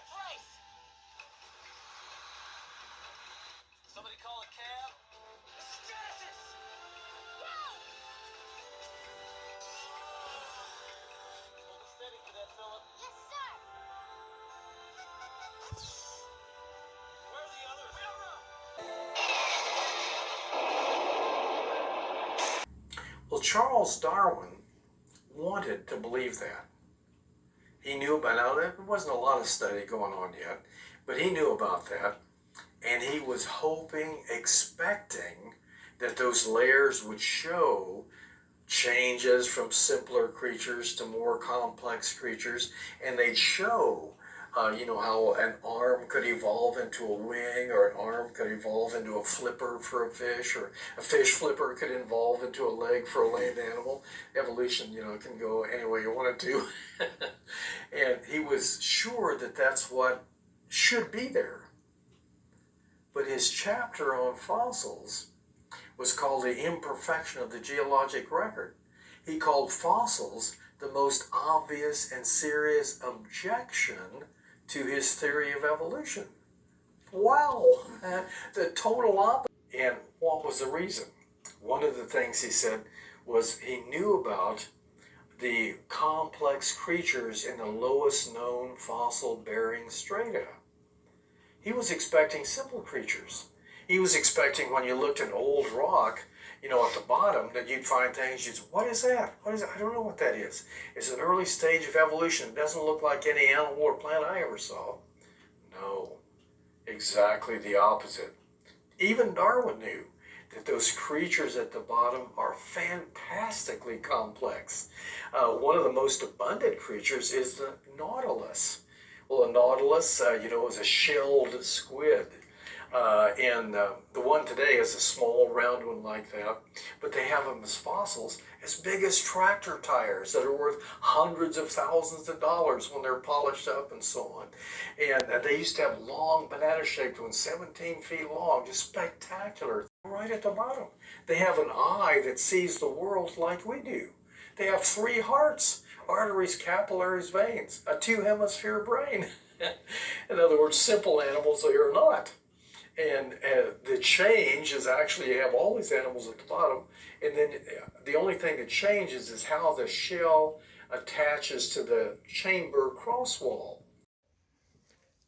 price. Somebody call a cab. This is Genesis. Whoa! Hold it steady for that, Philip. Yes, sir. Where are the others? Railroad. Well, Charles Darwin wanted to believe that. He knew about it. Now, there wasn't a lot of study going on yet, but he knew about that. And he was hoping, expecting that those layers would show changes from simpler creatures to more complex creatures. And they'd show, how an arm could evolve into a wing, or an arm could evolve into a flipper for a fish, or a fish flipper could evolve into a leg for a land animal. Evolution, can go any way you want it to. And he was sure that that's what should be there. But his chapter on fossils was called The Imperfection of the Geologic Record. He called fossils the most obvious and serious objection to his theory of evolution. Wow, the total opposite. And what was the reason? One of the things he said was he knew about the complex creatures in the lowest known fossil-bearing strata. He was expecting simple creatures. He was expecting when you looked at old rock, at the bottom, that you'd find things, you'd say, what is that? What is that? I don't know what that is. It's an early stage of evolution. It doesn't look like any animal or plant I ever saw. No, exactly the opposite. Even Darwin knew that those creatures at the bottom are fantastically complex. One of the most abundant creatures is the nautilus. Well, a nautilus, is a shelled squid. And the one today is a small round one like that, but they have them as fossils as big as tractor tires that are worth hundreds of thousands of dollars when they're polished up and so on. And they used to have long banana-shaped ones, 17 feet long, just spectacular. Right at the bottom, they have an eye that sees the world like we do. They have 3 hearts, arteries, capillaries, veins, a 2-hemisphere brain. In other words, simple animals they are not. And the change is actually you have all these animals at the bottom, and then the only thing that changes is how the shell attaches to the chamber cross wall.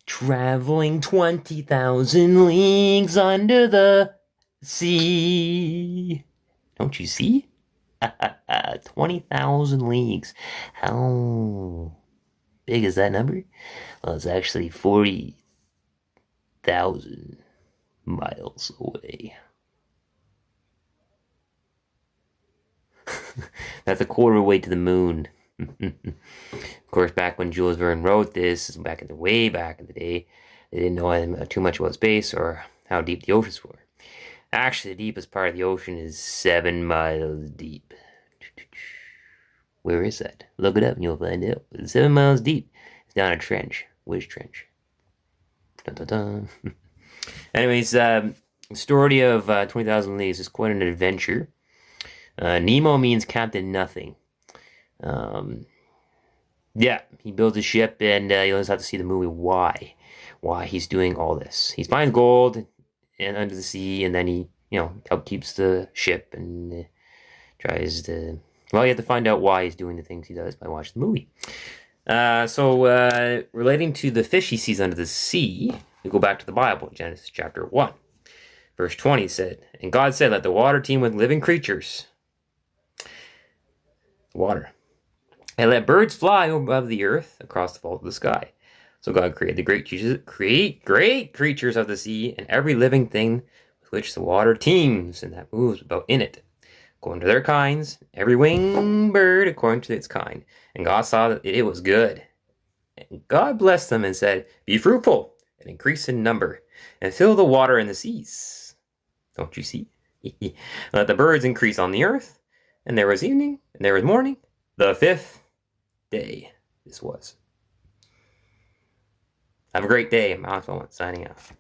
Traveling 20,000 leagues under the sea. Don't you see? 20,000 leagues. How big is that number? Well, it's actually 40,000 miles away. That's a quarter way to the moon. Of course, back when Jules Verne wrote this, way back in the day, they didn't know too much about space or how deep the oceans were. Actually, the deepest part of the ocean is 7 miles deep. Where is that? Look it up and you'll find out. It's 7 miles deep. It's down a trench. Which trench? Dun, dun, dun. Anyways, the story of 20,000 Leagues is quite an adventure. Nemo means Captain Nothing. He builds a ship, and you'll just have to see the movie why he's doing all this. He finds gold and under the sea, and then he upkeeps the ship and tries to. Well, you have to find out why he's doing the things he does by watching the movie. So relating to the fish he sees under the sea, we go back to the Bible, Genesis chapter 1. Verse 20 said, "And God said, let the water teem with living creatures." Water. "And let birds fly above the earth across the vault of the sky." So God created the great creatures of the sea and every living thing with which the water teems and that moves about in it, according to their kinds, every winged bird according to its kind. And God saw that it was good. And God blessed them and said, "Be fruitful and increase in number, and fill the water in the seas." Don't you see? "Let the birds increase on the earth." And there was evening, and there was morning, the 5th day this was. Have a great day. I'm Oswald, signing off.